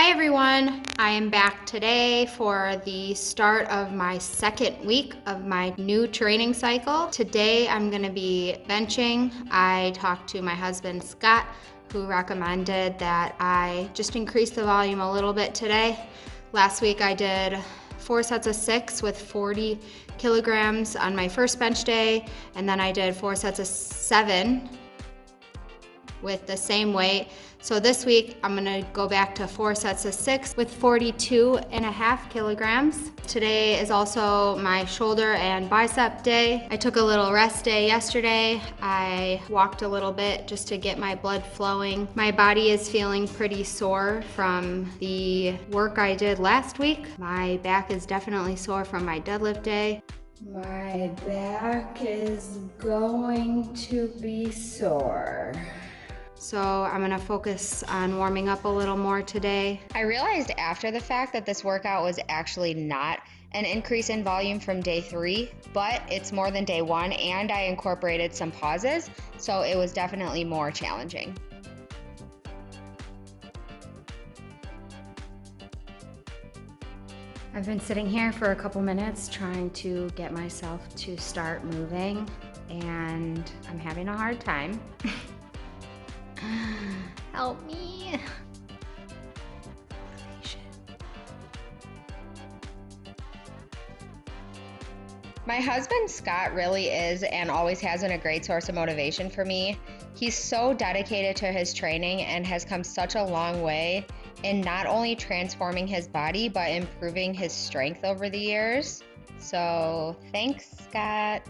Hi everyone, I am back today for the start of my second week of my new training cycle. Today I'm going to be benching. I talked to my husband Scott, who recommended that I just increase the volume a little bit today. Last week I did 4 sets of 6 with 40 kilograms on my first bench day, and then I did 4 sets of 7 with the same weight. So this week I'm gonna go back to 4 sets of 6 with 42.5 kilograms. Today is also my shoulder and bicep day. I took a little rest day yesterday. I walked a little bit just to get my blood flowing. My body is feeling pretty sore from the work I did last week. My back is definitely sore from my deadlift day. My back is going to be sore. So I'm gonna focus on warming up a little more today. I realized after the fact that this workout was actually not an increase in volume from day 3, but it's more than day 1, and I incorporated some pauses, so it was definitely more challenging. I've been sitting here for a couple minutes trying to get myself to start moving, and I'm having a hard time. Help me. My husband Scott really is and always has been a great source of motivation for me. He's so dedicated to his training and has come such a long way in not only transforming his body but improving his strength over the years. So thanks, Scott.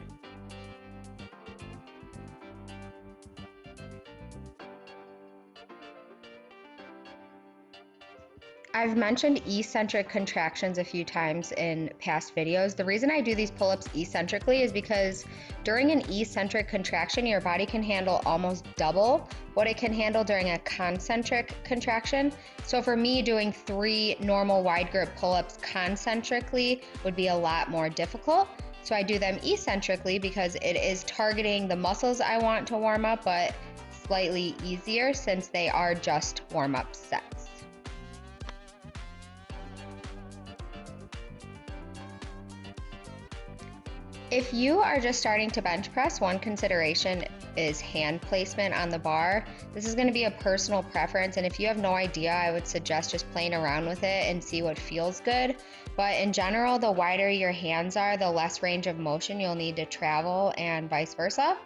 I've mentioned eccentric contractions a few times in past videos. The reason I do these pull-ups eccentrically is because during an eccentric contraction, your body can handle almost double what it can handle during a concentric contraction. So for me, doing 3 normal wide grip pull-ups concentrically would be a lot more difficult. So I do them eccentrically because it is targeting the muscles I want to warm up, but slightly easier since they are just warm-up sets. If you are just starting to bench press, one consideration is hand placement on the bar. This is going to be a personal preference, and if you have no idea, I would suggest just playing around with it and see what feels good. But in general, the wider your hands are, the less range of motion you'll need to travel and vice versa.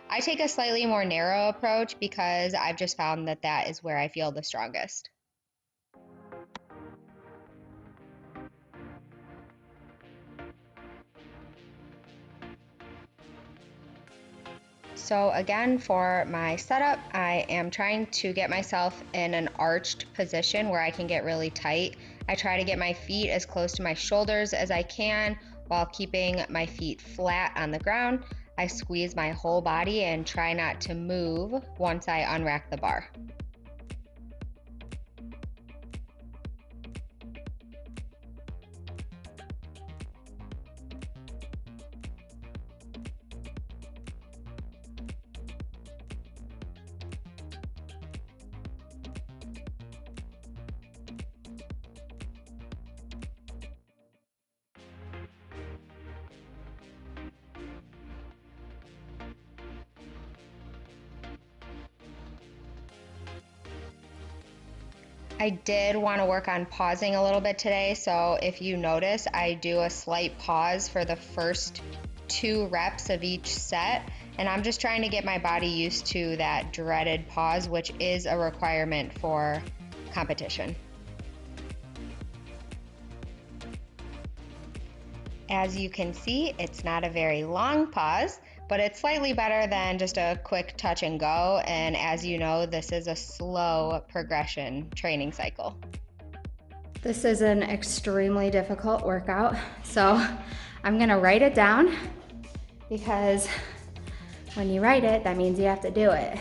I take a slightly more narrow approach because I've just found that that is where I feel the strongest. So again, for my setup, I am trying to get myself in an arched position where I can get really tight. I try to get my feet as close to my shoulders as I can while keeping my feet flat on the ground. I squeeze my whole body and try not to move once I unrack the bar. I did want to work on pausing a little bit today, so if you notice, I do a slight pause for the first 2 reps of each set, and I'm just trying to get my body used to that dreaded pause, which is a requirement for competition. As you can see, it's not a very long pause, but it's slightly better than just a quick touch and go. And as you know, this is a slow progression training cycle. This is an extremely difficult workout, so I'm gonna write it down because when you write it, that means you have to do it.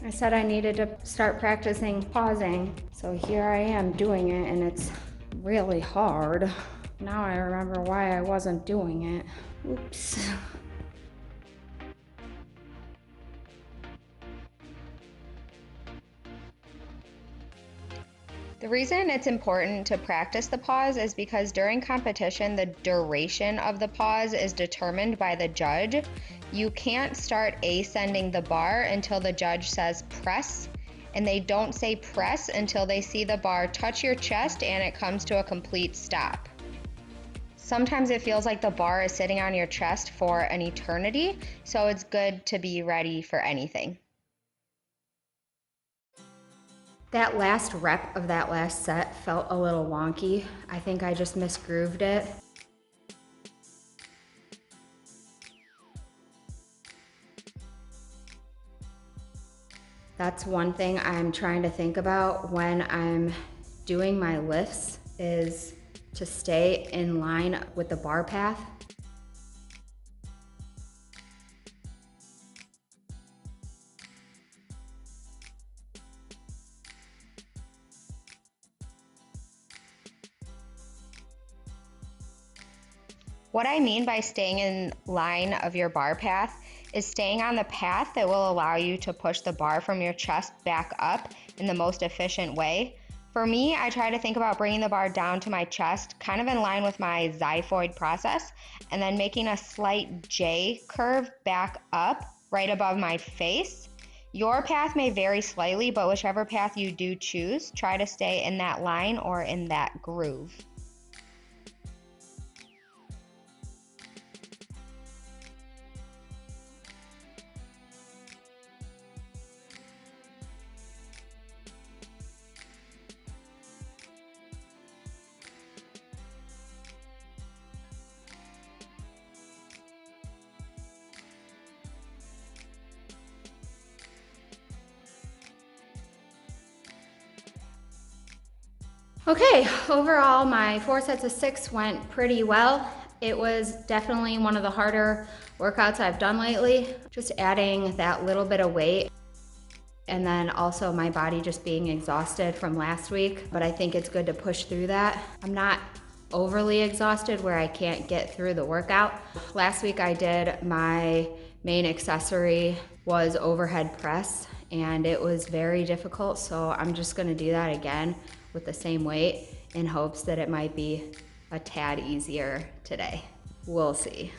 I said I needed to start practicing pausing, so here I am doing it, and it's really hard. Now I remember why I wasn't doing it. Oops. The reason it's important to practice the pause is because during competition, the duration of the pause is determined by the judge. You can't start ascending the bar until the judge says press, and they don't say press until they see the bar touch your chest and it comes to a complete stop. Sometimes it feels like the bar is sitting on your chest for an eternity, so it's good to be ready for anything. That last rep of that last set felt a little wonky. I think I just misgrooved it. That's one thing I'm trying to think about when I'm doing my lifts, is to stay in line with the bar path. What I mean by staying in line of your bar path is staying on the path that will allow you to push the bar from your chest back up in the most efficient way. For me, I try to think about bringing the bar down to my chest, kind of in line with my xiphoid process, and then making a slight J curve back up right above my face. Your path may vary slightly, but whichever path you do choose, try to stay in that line or in that groove. Okay, overall my 4 sets of 6 went pretty well. It was definitely one of the harder workouts I've done lately. Just adding that little bit of weight, and then also my body just being exhausted from last week, but I think it's good to push through that. I'm not overly exhausted where I can't get through the workout. Last week I did, my main accessory was overhead press, and it was very difficult, so I'm just gonna do that again with the same weight in hopes that it might be a tad easier today. We'll see.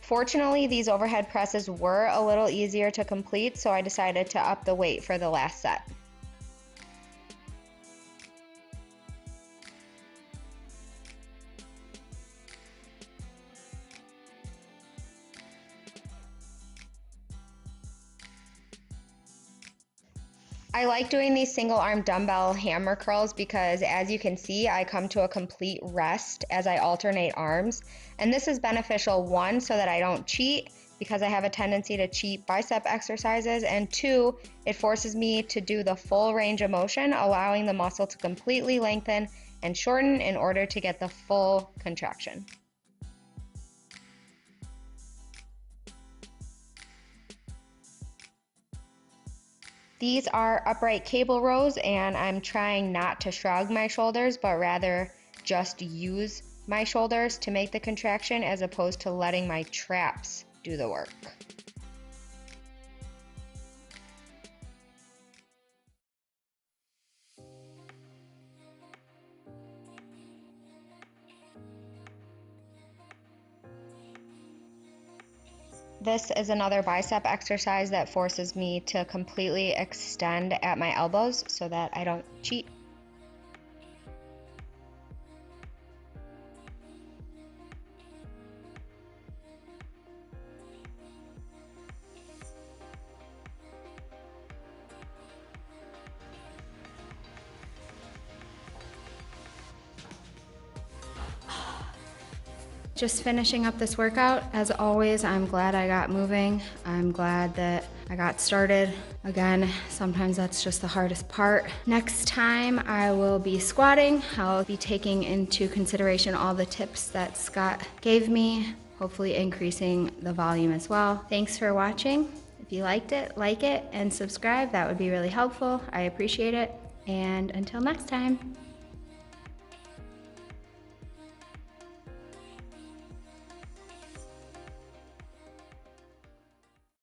Fortunately, these overhead presses were a little easier to complete, so I decided to up the weight for the last set. I like doing these single arm dumbbell hammer curls because, as you can see, I come to a complete rest as I alternate arms. And this is beneficial, one, so that I don't cheat, because I have a tendency to cheat bicep exercises, and two, it forces me to do the full range of motion, allowing the muscle to completely lengthen and shorten in order to get the full contraction. These are upright cable rows, and I'm trying not to shrug my shoulders, but rather just use my shoulders to make the contraction as opposed to letting my traps do the work. This is another bicep exercise that forces me to completely extend at my elbows so that I don't cheat. Just finishing up this workout. As always, I'm glad I got moving. I'm glad that I got started. Again, sometimes that's just the hardest part. Next time I will be squatting. I'll be taking into consideration all the tips that Scott gave me, hopefully increasing the volume as well. Thanks for watching. If you liked it, like it and subscribe. That would be really helpful. I appreciate it. And until next time.